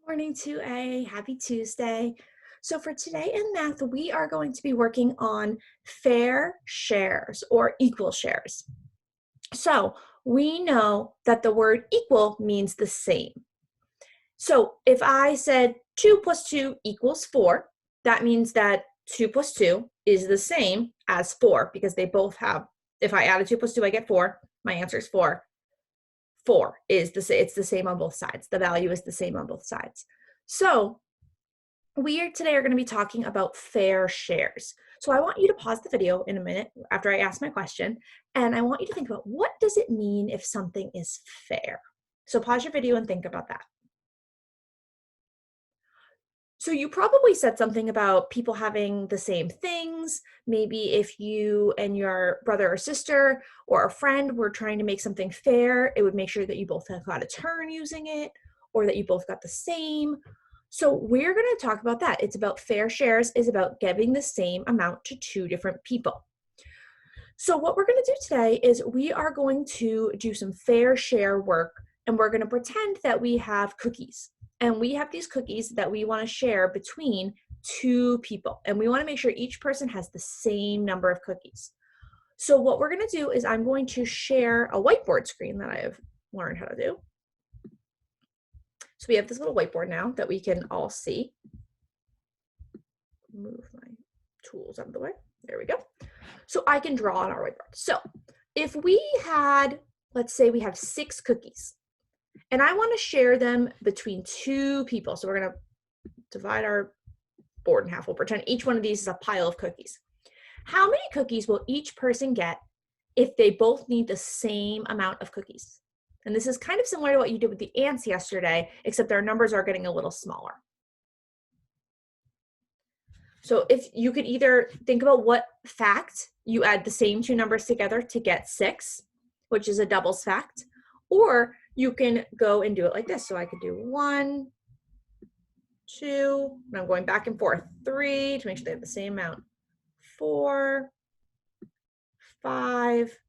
Morning 2A, happy Tuesday. So for today in math, we are going to be working on fair shares or equal shares. So we know that the word equal means the same. So if I said 2 plus 2 equals 4, that means that 2 plus 2 is the same as 4 because they both have, if I added 2 plus 2, I get 4. My answer is 4. 4 is it's the same on both sides. The value is the same on both sides. So we today are going to be talking about fair shares. So I want you to pause the video in a minute after I ask my question, and I want you to think about what does it mean if something is fair? So pause your video and think about that. So you probably said something about people having the same things. Maybe if you and your brother or sister or a friend were trying to make something fair, it would make sure that you both got a turn using it or that you both got the same. So we're going to talk about that. It's about fair shares is about giving the same amount to two different people. So what we're going to do today is we are going to do some fair share work, and we're going to pretend that we have cookies. And we have these cookies that we want to share between two people. And we want to make sure each person has the same number of cookies. So what we're going to do is I'm going to share a whiteboard screen that I have learned how to do. So we have this little whiteboard now that we can all see. Move my tools out of the way. There we go. So I can draw on our whiteboard. So if we had, let's say we have 6 cookies, and I want to share them between 2 people. So we're going to divide our board in half. We'll pretend each one of these is a pile of cookies. How many cookies will each person get if they both need the same amount of cookies? And this is kind of similar to what you did with the ants yesterday, except their numbers are getting a little smaller. So if you could either think about what fact you add the same 2 numbers together to get 6, which is a doubles fact, or you can go and do it like this. So I could do 1, 2, and I'm going back and forth, 3 to make sure they have the same amount, 4, 5,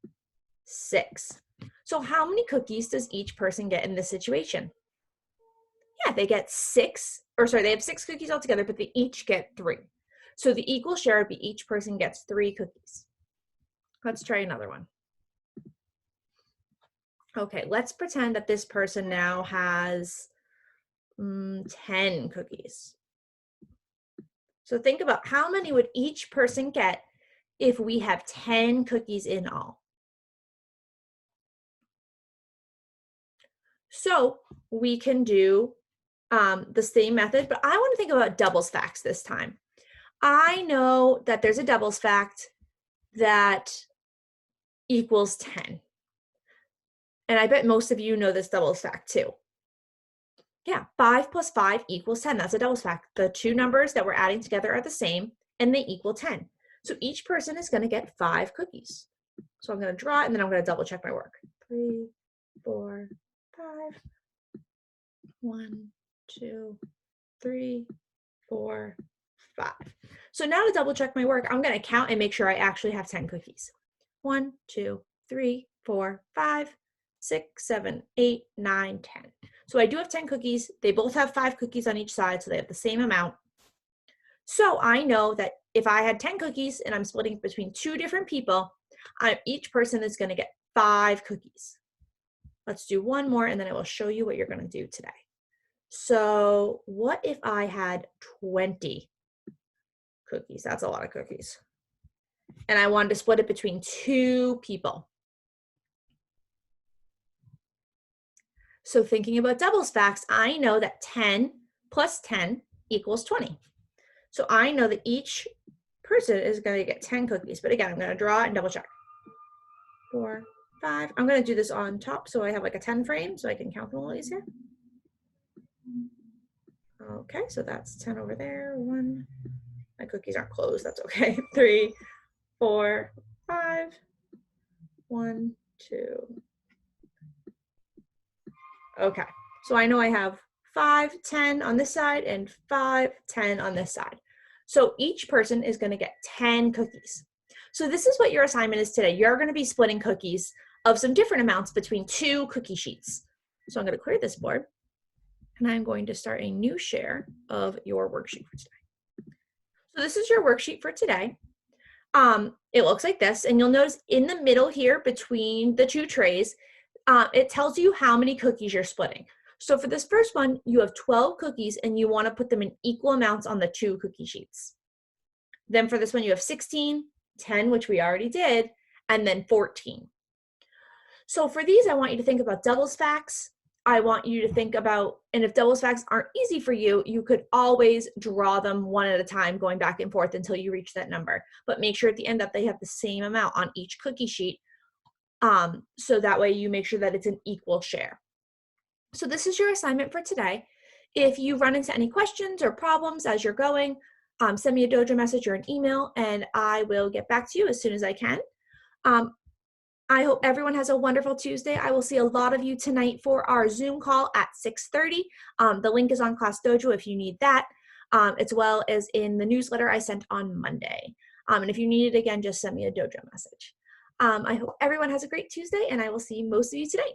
6. So how many cookies does each person get in this situation? Yeah, they get 6, or sorry, they have 6 cookies altogether, but they each get 3. So the equal share would be each person gets 3 cookies. Let's try another one. Okay, let's pretend that this person now has 10 cookies. So think about how many would each person get if we have 10 cookies in all. So we can do the same method, but I want to think about doubles facts this time. I know that there's a doubles fact that equals 10. And I bet most of you know this doubles fact too. Yeah, 5 plus 5 equals 10. That's a doubles fact. The 2 numbers that we're adding together are the same, and they equal 10. So each person is going to get 5 cookies. So I'm going to draw it, and then I'm going to double check my work. 3, 4, 5. 1, 2, 3, 4, 5. So now to double check my work, I'm going to count and make sure I actually have 10 cookies. 1, 2, 3, 4, 5, 6, 7, 8, 9, 10. So I do have 10 cookies. They both have 5 cookies on each side, so they have the same amount. So I know that if I had 10 cookies and I'm splitting between 2 different people, each person is going to get 5 cookies. Let's do one more, and then I will show you what you're going to do today. So what if I had 20 cookies? That's a lot of cookies. And I wanted to split it between 2 people. So thinking about doubles facts, I know that 10 plus 10 equals 20. So I know that each person is going to get 10 cookies. But again, I'm going to draw it and double check. 4, 5. I'm going to do this on top so I have like a 10 frame so I can count them all easier. Okay, so that's 10 over there. 1. My cookies aren't closed. That's okay. 3, 4, 5. 1, 2. Okay, so I know I have 5, 10 on this side and 5, 10 on this side. So each person is going to get 10 cookies. So this is what your assignment is today. You're going to be splitting cookies of some different amounts between 2 cookie sheets. So I'm going to clear this board. And I'm going to start a new share of your worksheet for today. So this is your worksheet for today. It looks like this, and you'll notice in the middle here between the two trays, it tells you how many cookies you're splitting. So for this first one, you have 12 cookies and you want to put them in equal amounts on the 2 cookie sheets. Then for this one, you have 16, 10, which we already did, and then 14. So for these, I want you to think about doubles facts. I want you to think about, and if doubles facts aren't easy for you, you could always draw them one at a time, going back and forth until you reach that number. But make sure at the end that they have the same amount on each cookie sheet. So that way you make sure that it's an equal share. So this is your assignment for today. If you run into any questions or problems as you're going, send me a Dojo message or an email, and I will get back to you as soon as I can. I hope everyone has a wonderful Tuesday. I will see a lot of you tonight for our Zoom call at 6:30. The link is on Class Dojo if you need that, as well as in the newsletter I sent on Monday. And if you need it again, just send me a Dojo message. I hope everyone has a great Tuesday, and I will see most of you tonight.